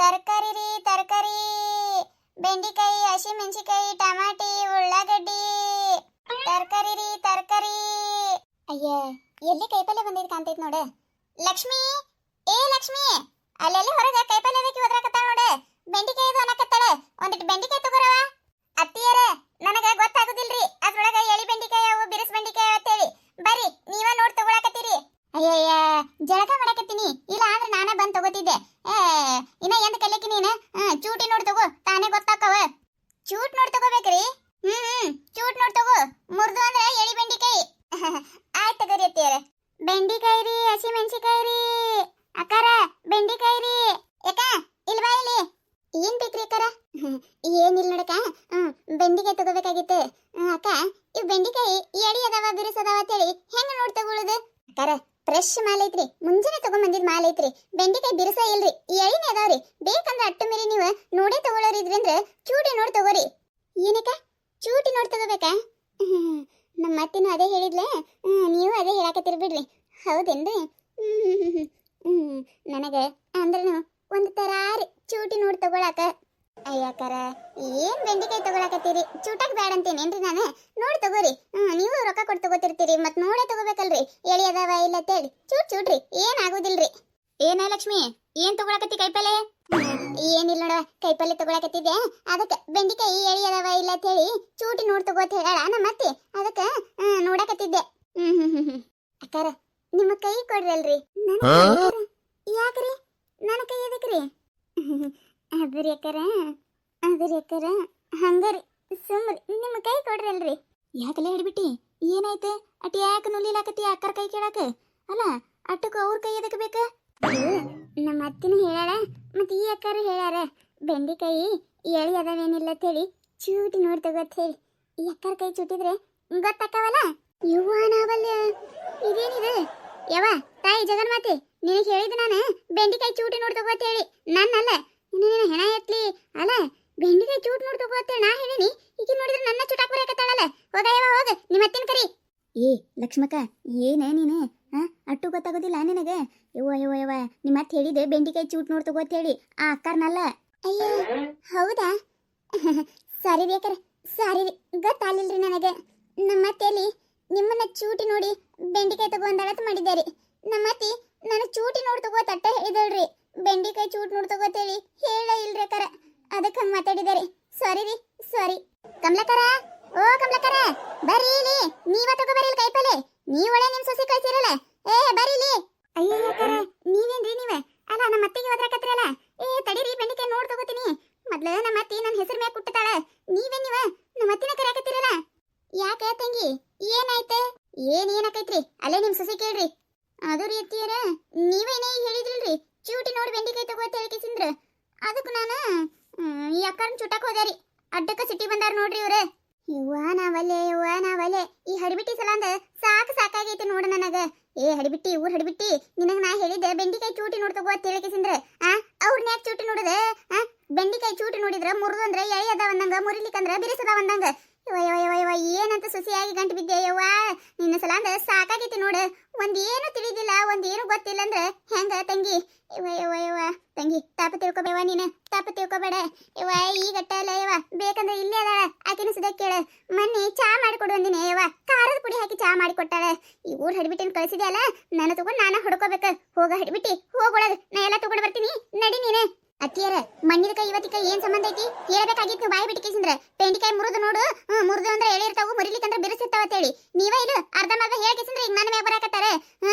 ತರಕಾರಿ ರೀ ತರಕಾರಿ. ಬೆಂಡಿಕಾಯಿ, ಹಸಿಮೆಣಸಿಕಾಯಿ, ಟಮಾಟಿ, ಉಳ್ಳಾಗಡ್ಡಿ. ತರಕಾರಿ ರೀ ತರಕಾರಿ. ಅಯ್ಯ, ಎಲ್ಲಿ ಕೈಪಲ್ಯ ಬಂದಿದ್ ಕಾಣ್ತೈತ್ ನೋಡ. ಲಕ್ಷ್ಮಿ, ಏ ಲಕ್ಷ್ಮಿ, ಅಲ್ಲೆಲ್ಲಿ ಹೊರಗೆ ಕೈಪಲ್ಯ ಬೇಕಿ ಹೋದ್ರಾಕತ್ತಾಳ ನೋಡ. ಬೆಂಡಿಕಾಯಿ ಇದು ಅನ್ನಕತ್ತಾಳ. ಒಂದಿಟ್ಟು ಬೆಂಡಿಕಾಯಿ ತಗೋರವ. ಅತ್ತಿಯರ, ನನಗ ಗೊತ್ತಾಗುದಿಲ್ರಿ ಅದ್ರೊಳಗ ಎಳಿ ಬೆಂಡಿಕಾಯಿ ಅವು ಬಿರುಸ್ ಬೆಂಡಿಕಾಯಿ ಅಂತೇಳಿ. ಬರ್ರಿ, ನೀವ ನೋಡ್ ತಗೊಳಕತ್ತೀರಿ. ಅಯ್ಯಯ್ಯ, ಜಳಕ ಮಾಡಕತ್ತೀನಿ, ಇಲ್ಲ ಅಂದ್ರೆ ನಾನೇ ಬಂದ್ ತಗೋತಿದ್ದೆ. ಇನ್ನ ಎಂದ ಕಲಿಯಕಿ ನೀನು? ಚೂಟಿ ನೋಡ್ ತಗೋ, ತಾನೇ ಗೊತ್ತಾಕವ. ಚೂಟ್ ನೋಡ್ ತಗೋಬೇಕ್ರಿ? ಚೂಟ್ ನೋಡ್ ತಗೋ. ಮುರ್ದು ಅಂದ್ರೆ ಎಳಿ ಬೆಂಡಿಕಾಯಿ. ಆಯ್ತು ತಗೋರಿ ಅತ್ತಿಯರ. ಬೆಂಡಿಕಾಯಿ ರೀ, ಹಸಿಮೆಣಸಿಕಾಯಿ ರೀ. ಅಕ್ಕಾರ, ಬೆಂಡಿಕಾಯಿ ರೀ. ಯಾಕ ಇಲ್ವಾ ಇಲ್ಲಿ? ಏನ್ ಬೇಕ್ರಿ ಅಕ್ಕಾರ? ಏನಿಲ್ಲ ನೋಡಕ, ಬೆಂಡಿಕಾಯಿ ತಗೋಬೇಕಾಗಿತ್ತು. ಅಕ್ಕ, ಇವ್ ಬೆಂಡಿಕಾಯಿ ಎಳಿ ಅದಾವ ಬಿರುಸ್ ಅದಾವ ಅಂತೇಳಿ ಹೆಂಗ ನೋಡ್ ತಗೊಳುದು? ಅಕ್ಕಾರ, ಫ್ರೆಶ್ ಮಾಲ್ ಐತ್ರಿ, ಮುಂಜಾನೆ ತಗೊಂಬಂದಿದ್ ಮಾಲ್ ಐತ್ರಿ. ಬೆಂಡಿಕಾಯಿ ಬಿರುಸ ಇಲ್ರಿ, ಎಳಿನೇ ಅದಾವ್ರಿ. ಬೇಕಂದ್ರ ಅಟ್ಟು ಮೀರಿ ನೀವು ನೋಡೇ ತಗೊಳ್ಳೋರಿದ್ರಿ ಅಂದ್ರ ಚೂಟಿ ನೋಡ್ ತಗೋರಿ. ಏನಕ್ಕ, ಚೂಟಿ ನೋಡ್ ತಗೋಬೇಕಾ? ನಮ್ಮ ಅತ್ತಿನೂ ಅದೇ ಹೇಳಿದ್ಲೆ, ನೀವು ಅದೇ ಹೇಳಾಕತ್ತಿರ್ ಬಿಡ್ರಿ. ಹೌದೇನ್ರಿ? ನನಗ ಅಂದ್ರನು ಒಂದು ತರಾರಿ ಚೂಟಿ ನೋಡ್ ತಗೊಳಕ. ಅಯ್ಯಕ್ಕರ, ಏನ್ ಬೆಂಡಿಕಾಯಿ ತಗೊಳಕತ್ತೀರಿ? ಚೂಟಕ್ ಬ್ಯಾಡ ಅಂತೇನೇನ್ರಿ ನಾನು? ನೋಡ್ ತಗೋರಿ. ನೀವು ರೊಕ್ಕ ಕೊಟ್ಟು ತಗೋತಿರ್ತೀರಿ, ಮತ್ ನೋಡೇ ತಗೋಬೇಕಲ್ರಿ ಎಳಿ ಅದಾವ ಇಲ್ಲ ಅಂತೇಳಿ. ಚೂಟ್ರಿ, ಏನ್ ಆಗುದಿಲ್ರಿ. ಏನ ಲಕ್ಷ್ಮಿ, ಏನ್ ತಗೊಳಕತ್ತಿ ಕೈಪಲ್ಲೆ? ಏನಿಲ್ಲ ನೋಡ, ಕೈಪಲ್ಲೆ ತಗೊಳಕತ್ತಿದ್ದೆ. ಅದಕ್ಕ ಬೆಂಡಿಕಾಯಿ ಎಳಿ ಅದಾವ ಇಲ್ಲ ಅಂತೇಳಿ ಚೂಟಿ ನೋಡ್ ತಗೋತ ಹೇಳ ನಮ್ಮ ಅತ್ತಿ. ಅದಕ್ಕ ನೋಡಕತ್ತಿದ್ದೆ. ಅಕ್ಕಾರ, ನಿಮ್ಮ ಕೈ ಕೊಡ್ರಲ್ರಿ. ಯಾಕ್ರಿ ನನ್ನ ಕೈ ಎದಕ್ರಿ? ಅದ್ರಿ ಅಕ್ಕಾರ, ಅದ್ರಿ ಅಕ್ಕಾರ, ಹಂಗಾರಿ ಸುಮ್ರಿ ನಿಮ್ಮ ಕೈ ಕೊಡ್ರಲ್ರಿ. ಯಾಕಲ್ಲ ಹಿಡ್ಬಿಟ್ಟಿ? ಏನಾಯ್ತು? ಅಟ್ ಯಾಕೆ ನುಲಿಲಾಕತ್ತಿ ಅಕ್ಕರ ಕೈ ಕೇಳಾಕ? ಅಲ್ಲ, ಅಟ್ಟಕ್ಕೆ ಅವ್ರ ಕೈ ಎದಕ್ಕೆ ಬೇಕ? ನಮ್ಮ ಅತ್ತಿನೂ ಹೇಳಾಳ, ಮತ್ತೆ ಈ ಅಕ್ಕಾರ ಹೇಳ್ಯಾರ, ಬೆಂಡಿಕಾಯಿ ಎಳಿ ಅದಾವೇನಿಲ್ಲ ಅಂತೇಳಿ ಚೂಟಿ ನೋಡಿ ತಗೋತ್ ಹೇಳಿ. ಈ ಅಕ್ಕರ ಕೈ ಚುಟ್ಟಿದ್ರೆ ಗೊತ್ತಾಕವಲ್ಲ. ಯುವ ನಾವಲ್ಲ, ಇದೇನಿದೆ ಯಾವ ತಾಯಿ ಜಗನ್ಮಾತೆ, ನಿನಗೆ ಹೇಳಿದ ನಾನು ಬೆಂಡಿಕಾಯಿ ಚೂಟಿ ನೋಡಿ ತಗೋತ್ ಹೇಳಿ. ನನ್ನಲ್ಲ, ನಿನ್ನ ಹೆಣ ಎತ್ಲಿ. ಅಲ್ಲ, ಬೆಂಡಿಕಾಯಿ ಚೂಟ್ ನೋಡಿ ತಗೋತ್ತೇಳಿ ನಾ ಹೇಳಿನಿ. ಈಗ ನೋಡಿದ್ರೆ ನನ್ನ ಚುಟಾಕ್ ಬರಕತ್ತಾಳಲ್ಲ. ಹೋಗ ಯಾವ ಹೋಗ, ನಿಮ್ಮ ಅತ್ತಿನ ಕರಿ. ಏ ಲಕ್ಷ್ಮಕ್ಕ, ಏನೇ ನೀನು? ಅಟ್ಟು ಗೊತ್ತಾಗೋದಿಲ್ಲ ನಿನಗೆ? ಯವ್ವ, ನಿಮ್ಮ ಅತ್ತೆ ಹೇಳಿದೆ ಬೆಂಡಿಕಾಯಿ ಚೂಟ್ ನೋಡಿ ತಗೋತ್ ಹೇಳಿ. ಆ ಅಕ್ಕರ್ನಲ್ಲ. ಅಯ್ಯೋ, ಹೌದಾ? ಸಾರಿ ಬೇಕಾರ, ಸಾರಿ, ಗೊತ್ತಾಗಲಿಲ್ರಿ ನನಗೆ. ನಮ್ಮ ಅತ್ತೆಯಲ್ಲಿ ನಿಮ್ಮನ್ನ ಚೂಟಿ ನೋಡಿ ಬೆಂಡಿಕಾಯಿ ತಗೊಂಡಳತ್ ಮಾಡಿದ್ದಾರೆ. ನಮ್ಮ ಅತ್ತಿ ನಾನು ಚೂಟಿ ನೋಡಿ ತಗೋತಟ್ಟ ಹೇಳಿದಳ್ರಿ, ಬೆಂಡಿಕಾಯಿ ಚೂಟ್ ನೋಡಿ ತಗೋತೇಳಿ ಹೇಳ ಇಲ್ರಿ ಅಕ್ಕಾರ. ಅದಕ್ಕೆ ಹಂಗೆ ಮಾತಾಡಿದಾರೆ. ಸಾರಿ ರೀ, ಸಾರಿ. ಕಮಲಕರ, ಓ ಕಮಲಕರ, ಬರ್ರಿ ಇಲ್ಲಿ. ನೀವ ತಗೋಬರಿಲ್ ಕೈಪಲ್ಲೆ. ನೀವಳೆ ನಿಮ್ ಸೊಸಿ ಕಳ್ಸಿರಲ್ಲ. ಬರ್ರಿ ಇಲ್ಲಿ. ಅಯ್ಯೋ ಅಕ್ಕಾರ, ನೀವೇನ್ರಿ ನೀವೇ? ಅಲ್ಲ, ನಮ್ಮ ಅತ್ತಿಗೆ ಹೋದ್ರಾಕತ್ರಲ್ಲ. ತಡೀರಿ, ಬೆಂಡಿಕಾಯಿ ನೋಡ್ ತಗೋತೀನಿ. ಮೊದ್ಲು ನಮ್ಮ ಅತ್ತಿ ನನ್ನ ಹೆಸರು ಮ್ಯಾಗ ಕುಟ್ಟತಾಳ. ನೀವ ನಮ್ಮ ಅತ್ತಿನ ಕರೆಯಾಕತ್ತೀರಲ್ಲ. ಯಾಕೆ ತಂಗಿ, ಏನಾಯ್ತು? ಏನಾಕೈತ್ರಿ? ಅಲ್ಲೇ ನಿಮ್ ಸೊಸಿ ಕೇಳ್ರಿ. ಅದು ರೀತಿಯರ ನೀವೇನೇ ಹೇಳಿದ್ರಲ್ರಿ, ಚೂಟಿ ನೋಡಿ ಬೆಂಡಿಕಾಯಿ ತಗೋತ ಹೇಳ್ಕಿಸಿಂದ್ರ. ಅದಕ್ಕೆ ನಾನು ಈ ಅಕ್ಕರ್ನ ಚುಟಕ್ ಹೋದ್ಯಾರಿ. ಅಡ್ಡಕ್ಕ ಸಿಟಿ ಬಂದಾರ ನೋಡ್ರಿ ಇವ್ರೆ. ಯುವ ನಾವಲ್ಲೇ ಈ ಹಡಿಬಿಟ್ಟಿ ಸಲ ಸಾಕಾಗೈತಿ ನೋಡ ನನಗ. ಹಡಿಬಿಟ್ಟಿ, ಊರ್ ಹಡಿಬಿಟ್ಟಿ, ನಿನಗ ನಾ ಹೇಳಿದ್ದೆ ಬೆಂಡಿಕಾಯಿ ಚೂಟಿ ನೋಡಿ ತಗೋತ ಹೇಳ್ಕಿಸಿಂದ್ರ. ಅವ್ರನ್ನ ಯಾಕೆ ಚೂಟಿ ನೋಡಿದೆ? ಬೆಂಡಿಕಾಯಿ ಚೂಟಿ ನೋಡಿದ್ರ ಮುರಿದು ಅಂದ್ರೆ ಎಳಿ ಅದಾವಂದಂಗ, ಮುರಿಲಿಕ್ಕಂದ್ರ ಬಿರಿಸದಾವಂದಂಗ. ಯವ್ವ ಏನಂತ ಸೊಸೆಯಾಗಿ ಗಂಟು ಬಿದ್ದೆ ಯವ್ವ. ನಿನ್ನ ಸಲ ಅಂದ ಸಾಕಾಗೈತಿ ನೋಡ. ಒಂದೇನು ತಿಳಿದಿಲ್ಲ, ಒಂದೇನು ಗೊತ್ತಿಲ್ಲ ಅಂದ್ರೆ ಹೆಂಗ ತಂಗಿ? ಯವ್ವ ತಂಗಿ, ತಾಪ ತಿಳ್ಕೊಬೇವ ನೀನು, ತಾಪ ತಿಳ್ಕೊಬೇಡ ಯವ್ವ. ಈಗಟ್ಟ ಅಲ್ಲ ಯವ್ವ, ಬೇಕಂದ್ರೆ ಇಲ್ಲೇ ಅದಾಳ, ಆಕಿನ ಸುದ ಕೇಳ. ಮೊನ್ನೆ ಚಾ ಮಾಡಿಕೊಡು ಅಂದಿನಿ ಯವ್ವ, ಖಾರದ ಪುಡಿ ಹಾಕಿ ಚಾ ಮಾಡಿಕೊಟ್ಟಾಳ. ಈ ಊರ್ ಹಡಿಬಿಟ್ಟಿನ ಕಳಿಸಿದೆ ಅಲ್ಲ, ನಾನು ತಗೊಂಡು ನಾನು ಹೊಡ್ಕೋಬೇಕು. ಹೋಗ ಹಡಿಬಿಟ್ಟಿ, ಹೋಗೊಳಗ, ನಾ ಎಲ್ಲ ತಗೊಂಡು ಬರ್ತೀನಿ, ನಡಿ ನೀನು. ಅತ್ತಿಯರ, ಮಣ್ಣಿದ ಕೈ ಇವತ್ತಿಕ ಏನ್ ಸಂಬಂಧ ಐತಿ? ಹೇಳ್ಬೇಕಾಗಿತ್ತು ಬಾಯಿ ಬಿಟ್ಟಿಕೇಸಿಂದ್ರ. ಬೆಂಡಿಕಾಯಿ ಮುರಿದು ನೋಡು, ಮುರಿದು ಅಂದ್ರೆ ಎಳಿರ್ತಾವು, ಮುರಿಲಿಕ್ಕಂದ್ರೆ ಬಿರುಸಿರ್ತಾವ ಅಂತೇಳಿ. ನೀವ ಇದು ಅರ್ಧ ಮರ್ಧ ಹೇಳ್ಕೇಸಿಂದ್ರ ಈಗ ನನ್ನ ಮ್ಯಾಗ ಬರಾಕತ್ತಾರ.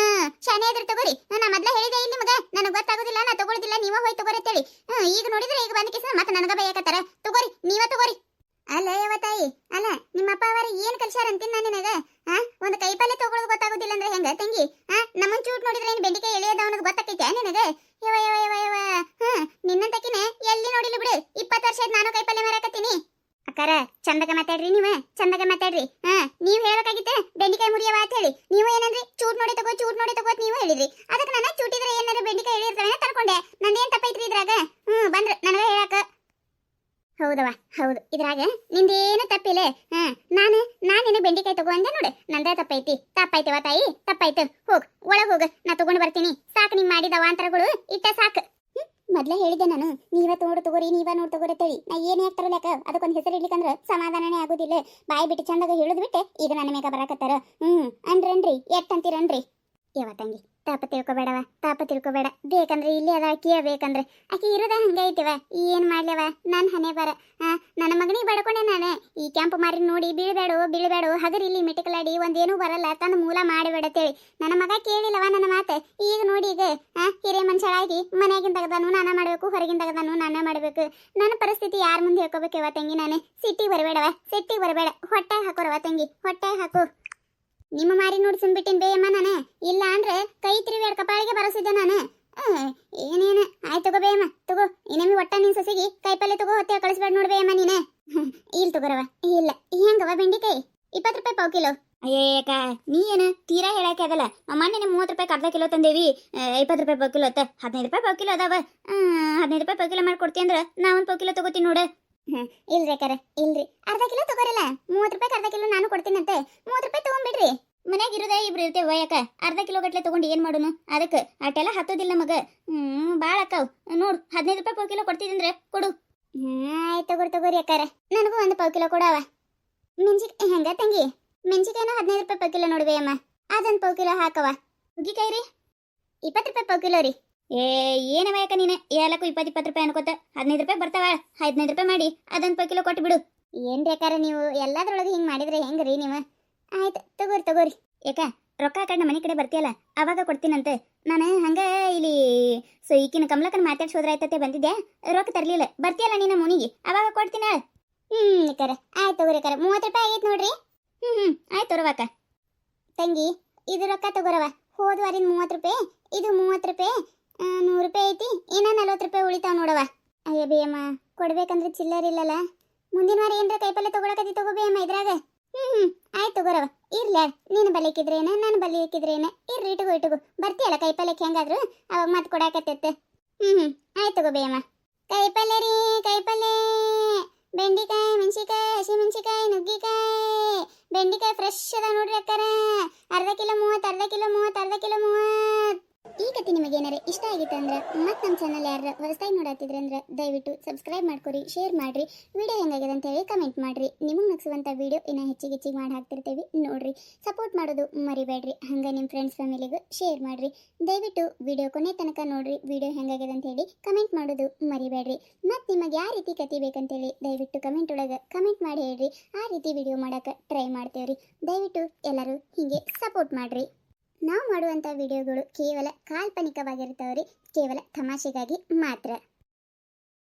ಶಾನೆ ಇದ್ರ ತಗೋರಿ. ನಾ ಮೊದ್ಲ ಹೇಳಿದೆ ಇಲ್ಲಿ ನಿಮಗ, ನನಗೆ ಗೊತ್ತಾಗೋದಿಲ್ಲ, ನಾ ತಗೊಳ್ದಿಲ್ಲ, ನೀವ ಹೋಗಿ ತಗೋರಿ ಅಂತೇಳಿ. ಈಗ ನೋಡಿದ್ರೆ ಈಗ ಬಂದ ಕೇಸಿಂದ್ರ ಮತ್ತೆ ನನಗ ಬೈಯಾಕತ್ತಾರ. ತಗೋರಿ, ನೀವ ತಗೋರಿ. ಅಲ್ಲ ಯವ್ವ ತಾಯಿ, ಅಲ್ಲ ನಿಮ್ಮ ಅಪ್ಪ ಅವರ ಏನ್ ಕಲ್ಸ್ಯಾರ ಅಂತೀನಿ ನಾನು ನಿನಗ. ಒಂದು ಕೈಪಲ್ಲೆ ತಗೊಳ್ಳೋದು ಗೊತ್ತಾಗೋದಿಲ್ಲ ಅಂದ್ರೆ ಹೆಂಗ ತಂಗಿ? ನಮ್ಮನ್ ಚೂಟ್ ನೋಡಿದ್ರೆ ಏನ್ ಬೆಂಡಿಕಾಯಿ ಎಳೆಯೋದ ಅನ್ನೋದು ಗೊತ್ತಾಕೈತೆ ನಿನಗ? ಯವ್ವ ನಿನ್ನಂತಕಿನ ಎಲ್ಲಿ ನೋಡಿಲ್ಲ ಬಿಡು. 20 ವರ್ಷ ಆಯ್ತು ನಾನು ಕೈಪಲ್ಲೆ ಮಾರಾಕತ್ತೀನಿ. ಅಕ್ಕಾರ, ಚಂದಗ ಮಾತಾಡ್ರಿ, ನೀವೇ ಚಂದಗ ಮಾತಾಡ್ರಿ. ನೀವ್ ಹೇಳ್ಬೇಕಾಗಿತ್ತೆ ಬೆಂಡಿಕಾಯಿ ಮುರಿಯವ ಅಂತ ಹೇಳಿ. ನೀವು ಏನಂದ್ರಿ? ಚೂಟ್ ನೋಡಿ ತಗೋ ನೀವು ಹೇಳಿದ್ರಿ. ಅದಕ್ಕೆ ನಾನು ಚೂಟಿದ್ರೆ ಏನಾದ್ರು ಬೆಂಡಿಕಾಯಿ ಎಳಿರ್ತಾವೆ ತರ್ಕೊಂಡೆ. ನಂದೇನ್ ತಪ್ಪೈತ್ರಿ ಇದ್ರಾಗ? ಬಂದ್ರ ನನಗ ಹೇಳಾಕ. ಹೌದವ, ಹೌದು, ಇದ್ರಾಗ ನಿಂದೇನು ತಪ್ಪಿಲ್ಲ. ನಾನೇನು ಬೆಂಡಿಕಾಯಿ ತಗೋ ಅಂದೆ ನೋಡು, ನಂದೇ ತಪ್ಪೈತಿ. ತಪ್ಪಾಯ್ತವ ತಾಯಿ, ತಪ್ಪಾಯ್ತು. ಹೋಗ್ ಒಳಗ್ ಹೋಗ, ನಾ ತಗೊಂಡು ಬರ್ತೀನಿ. ಸಾಕು ನಿಮ್ ಮಾಡಿದ ಅವಾಂತರಗಳು, ಇಟ್ಟ ಸಾಕು. ಮೊದ್ಲೇ ಹೇಳಿದ್ದೆ ನಾನು ನೀವ ನೋಡ್ ತಗೋರಿ ಅಂತೇಳಿ ನಾ ಏನ್ ಯಾಕೆ ತರಲಾಕ ಅದಕ್ಕೊಂದು ಹೆಸರು ಇಡ್ಲಿಕ್ಕಂದ್ರ ಸಮಾಧಾನನೇ ಆಗೋದಿಲ್ಲ ಬಾಯಿ ಬಿಟ್ಟು ಚಂದಾಗ ಹೇಳುದ್ ಬಿಟ್ಟೆ ಈಗ ನನ್ನ ಮೇಗ ಬರಾಕತ್ತಾರ ಅನ್ರಿ ಎಟ್ ಅಂತೀರನ್ರಿ ಯಾವ ತಂಗಿ ತಾಪ ತಿಳ್ಕೊಬೇಡ ಬೇಕಂದ್ರೆ ಇಲ್ಲಿ ಅದ ಕೇಳ್ಬೇಕಂದ್ರೆ ಆಕಿ ಇರೋದ ಹಂಗೆ ಐತಿವ ಏನ್ ಮಾಡ್ಲವ ನನ್ ಹಣೆ ಬರ ನನ್ನ ಮಗನಿಗೆ ಬಡ್ಕೊಂಡೆ ನಾನು ಈ ಕ್ಯಾಂಪ್ ಮಾರಿ ನೋಡಿ ಬೀಳ್ಬೇಡು ಹಗರಿ ಇಲ್ಲಿ ಮಿಟಿಕಲಾಡಿ ಒಂದೇನೂ ಬರಲ್ಲ ತಂದು ಮೂಲ ಮಾಡಿಬೇಡತ್ತೇಳಿ ನನ್ನ ಮಗ ಕೇಳಿಲ್ಲವ ನನ್ನ ಮಾತೆ ಈಗ ನೋಡಿ ಈಗ ಹಿರೇ ಮನುಷ್ಯಳಾಗಿ ಮನೆಯಾಗಿಂದ ತೆಗ್ದಾನು ನಾನ ಮಾಡ್ಬೇಕು ಹೊರಗಿಂದ ತೆಗ್ದಾನು ನಾನ ಮಾಡ್ಬೇಕು ನನ್ನ ಪರಿಸ್ಥಿತಿ ಯಾರ ಮುಂದೆ ಹೇಳ್ಕೋಬೇಕವ ತಂಗಿ ನಾನು ಸಿಟ್ಟಿಗೆ ಬರಬೇಡ ಹೊಟ್ಟೆ ಹಾಕೋರವ ತಂಗಿ ಹೊಟ್ಟೆ ಹಾಕು ನಿಮ್ಮ ಮಾರಿ ನೋಡಿ ಸುಮ್ಬಿಟ್ಟಿನ ಬೇಯಮ್ಮ ನಾನು ಇಲ್ಲ ಅಂದ್ರೆ ಕೈ ತಿರುವಿ ಕಪಾಳಿಗೆ ಬರಸಿದ್ದೆ ನಾನು ಏನೇನು ಆಯ್ತು ತಗೋ ಬೇಯಮ್ಮ ತಗೋ ಇನ್ನೊಮ್ಮೆ ಒಟ್ಟ ನಿನ್ ಸಸಿಗೆ ಕಾಯಿಪಲ್ಲೆ ತಗೋ ಹೊತ್ತೆ ಕಳಿಸ್ಬೇಡ ನೋಡ್ಬೇಯಮ್ಮ ನೀನೆ ಇಲ್ಲಿ ತಗೋರವ ಇಲ್ಲ ಹೆಂಗವ ಬೆಂಡಿಕಾಯಿ 20 ರೂಪಾಯಿ ಪಾವು ಕಿಲೋ ಅಯ್ಯಕ್ಕ ನೀ ಏನು ತೀರಾ ಹೇಳಕ್ಕೆ ಆಗಲ್ಲ ಮೊನ್ನೆ 30 ರೂಪಾಯಿ ಅರ್ಧ ಕಿಲೋ ತಂದೇವಿ 20 ರೂಪಾಯಿ ಪಾವು ಕಿಲೋ ಅತ್ತ 15 ರೂಪಾಯಿ ಪಾವು ಕಿಲೋ ಅದಾವ 15 ರೂಪಾಯಿ ಪಾವು ಕಿಲೋ ಮಾಡ್ಕೊಡ್ತಿ ಅಂದ್ರೆ ನಾ ಒಂದು ಪಾವು ಕಿಲೋ ತಗೋತೀನಿ ನೋಡು ಇಲ್ರಿ ಅಕ್ಕಾರ ಇಲ್ರಿ ಅರ್ಧ ಕಿಲೋ ತಗೋರಲ್ಲ 30 ರೂಪಾಯಿ ಅರ್ಧ ಕಿಲೋ ನಾನು ಕೊಡ್ತೀನಂತೆ 30 ರೂಪಾಯಿ ತಗೊಂಡ್ಬಿಡ್ರಿ ಮನ್ಯಾಗ ಇರೋದೇ ಇಬ್ರು ಇರ್ತೇವೆ ಯಾಕ ಅರ್ಧ ಕಿಲೋ ಗಟ್ಲೆ ತಗೊಂಡು ಏನ್ ಮಾಡೋನು ಅದಕ್ಕೆ ಅಟ್ಟೆಲ್ಲ ಹತ್ತೋದಿಲ್ಲ ಮಗ ಭಾಳ ಅಕ್ಕಾವ್ ನೋಡು 15 ರೂಪಾಯಿ ಪಾವು ಕಿಲೋ ಕೊಡ್ತಿದ್ರೆ ಕೊಡು ಆಯ್ತು ತಗೋರಿ ಅಕ್ಕಾರ ನನಗೂ ಒಂದು ಪಾವು ಕಿಲೋ ಕೊಡವ ಮೆಣಸಿಕಾಯಿ ಹೆಂಗ ತಂಗಿ ಮೆಣಸಿಕಾಯಿನ 15 ರೂಪಾಯಿ ಪಾವು ಕಿಲೋ ನೋಡ್ಬೇ ಅಮ್ಮ ಅದೊಂದು ಪಾವು ಕಿಲೋ ಹಾಕವ ನುಗ್ಗಿಕಾಯಿ ರೀ 20 ರೂಪಾಯಿ ಪಾವು ಕಿಲೋ ರೀ ಏನವ ಯಾಕ ನೀನು ಎಲ್ಲಕ್ಕೂ 20 ರೂಪಾಯಿ ಅನ್ಕೋತ 15 ರೂಪಾಯಿ ಬರ್ತಾವ 15 ರೂಪಾಯಿ ಮಾಡಿ ಅದೊಂದು ಪಾವು ಕಿಲೋ ಕೊಟ್ಟು ಬಿಡು ಏನ್ ಬೇಕಾರೆ ನೀವು ಎಲ್ಲದ್ರೊಳಗೆ ಹಿಂಗೆ ಮಾಡಿದ್ರೆ ಹೆಂಗ್ರಿ ನೀವು ಆಯ್ತು ತಗೋರಿ ಯಾಕ ರೊಕ್ಕ ಕಡೆ ಮನೆ ಕಡೆ ಬರ್ತೀಯಲ್ಲ ಅವಾಗ ಕೊಡ್ತೀನಂತೆ ನಾನು ಹಂಗ ಇಲ್ಲಿ ಸೊ ಈಕಿನ ಕಮಲಕ್ಕನ ಮಾತಾಡ್ಸೋದ್ರ ಆಯ್ತತೆ ಬಂದಿದ್ದೆ ರೊಕ್ಕ ತರ್ಲಿಲ್ಲ ಬರ್ತೀಯಲ್ಲ ನೀನು ಮುನಿಗೆ ಅವಾಗ ಕೊಡ್ತೀನ ಕರೆ ಆಯ್ತು ತಗೋರಿ ಕರೆ 30 ರೂಪಾಯಿ ಆಗೈತೆ ನೋಡ್ರಿ ಆಯ್ತು ರೊಕ್ಕ ತಂಗಿ ಇದು ರೊಕ್ಕ ತಗೋರವ ಹೋದ ವಾರಿನ 30 ರೂಪಾಯಿ ಇದು 30 ರೂಪಾಯಿ 100 ರೂಪಾಯಿ ಐತಿ ಇನ್ನ 40 ರೂಪಾಯಿ ಉಳಿತಾವ ನೋಡವ ಅಯ್ಯ ಬೇಯಮ್ಮ ಕೊಡ್ಬೇಕಂದ್ರೆ ಚಿಲ್ಲರ್ ಇಲ್ಲಲ್ಲ ಮುಂದಿನ ವಾರ ಏನ್ರ ಕೈಪಲ್ಲೆ ತಗೊಳಕತ್ತಿ ತಗೋಬೇಯಮ್ಮ ಇದ್ರಾಗ ಆಯ್ತು ತಗೋರವ ಇರ್ಲ ನೀನು ಬಲಿಕಿದ್ರೇನ ನಾನು ಬಲಿಕಿದ್ರೇನ ಇರ್ರಿ ಇಟುಗು ಬರ್ತೀಯಲ್ಲ ಕೈಪಲ್ಯಕ್ಕೆ ಹೆಂಗಾದ್ರು ಅವಾಗ ಮತ್ತೆ ಕೊಡಾಕತ್ತೈತೆ ಆಯ್ತು ತಗೋಬೇಯಮ್ಮ ಕೈಪಲ್ಲೆ ರೀ ಕೈಪಲ್ಲೆ ಬೆಂಡಿಕಾಯಿ ಮೆಣಸಿಕಾಯಿ ಹಸಿಮೆಣಸಿಕಾಯಿ ನುಗ್ಗಿಕಾಯಿ ಬೆಂಡಿಕಾಯಿ ಫ್ರೆಶ್ ಅದ ನೋಡ್ರಿ ಅಕ್ಕಾರ ಅರ್ಧ ಕಿಲೋ 30 ಈ ಕತೆ ನಿಮಗೆ ಏನಾರ ಇಷ್ಟ ಆಗಿತ್ತು ಅಂದ್ರೆ ಮತ್ತೆ ನಮ್ಮ ಚಾನಲ್ ಯಾರು ಹೊಸದಾಗಿ ನೋಡತ್ತಿದ್ರೆ ಅಂದ್ರೆ ದಯವಿಟ್ಟು ಸಬ್ಸ್ಕ್ರೈಬ್ ಮಾಡ್ಕೊರಿ ಶೇರ್ ಮಾಡ್ರಿ ವಿಡಿಯೋ ಹೆಂಗಾಗಿದೆ ಅಂತ ಹೇಳಿ ಕಮೆಂಟ್ ಮಾಡ್ರಿ ನಿಮಗೆ ನಗಿಸುವಂಥ ವಿಡಿಯೋ ಇನ್ನೂ ಹೆಚ್ಚಿಗೆ ಮಾಡಿ ಹಾಕ್ತಿರ್ತೀವಿ ನೋಡ್ರಿ ಸಪೋರ್ಟ್ ಮಾಡೋದು ಮರಿಬೇಡ್ರಿ ಹಂಗೆ ನಿಮ್ಮ ಫ್ರೆಂಡ್ಸ್ ಫ್ಯಾಮಿಲಿಗೂ ಶೇರ್ ಮಾಡ್ರಿ ದಯವಿಟ್ಟು ವಿಡಿಯೋ ಕೊನೆ ತನಕ ನೋಡ್ರಿ ವಿಡಿಯೋ ಹೆಂಗಾಗಿದೆ ಅಂತ ಹೇಳಿ ಕಮೆಂಟ್ ಮಾಡೋದು ಮರಿಬೇಡ್ರಿ ಮತ್ತು ನಿಮಗೆ ಯಾವ ರೀತಿ ಕತೆ ಬೇಕಂತೇಳಿ ದಯವಿಟ್ಟು ಕಮೆಂಟ್ ಒಳಗೆ ಕಮೆಂಟ್ ಮಾಡಿ ಹೇಳ್ರಿ ಆ ರೀತಿ ವಿಡಿಯೋ ಮಾಡೋಕೆ ಟ್ರೈ ಮಾಡ್ತೇವ್ರಿ ದಯವಿಟ್ಟು ಎಲ್ಲರೂ ಹೀಗೆ ಸಪೋರ್ಟ್ ಮಾಡ್ರಿ ನಾವು ಮಾಡುವಂಥ ವಿಡಿಯೋಗಳು ಕೇವಲ ಕಾಲ್ಪನಿಕವಾಗಿರ್ತಾವ್ರಿ ಕೇವಲ ತಮಾಷೆಗಾಗಿ ಮಾತ್ರ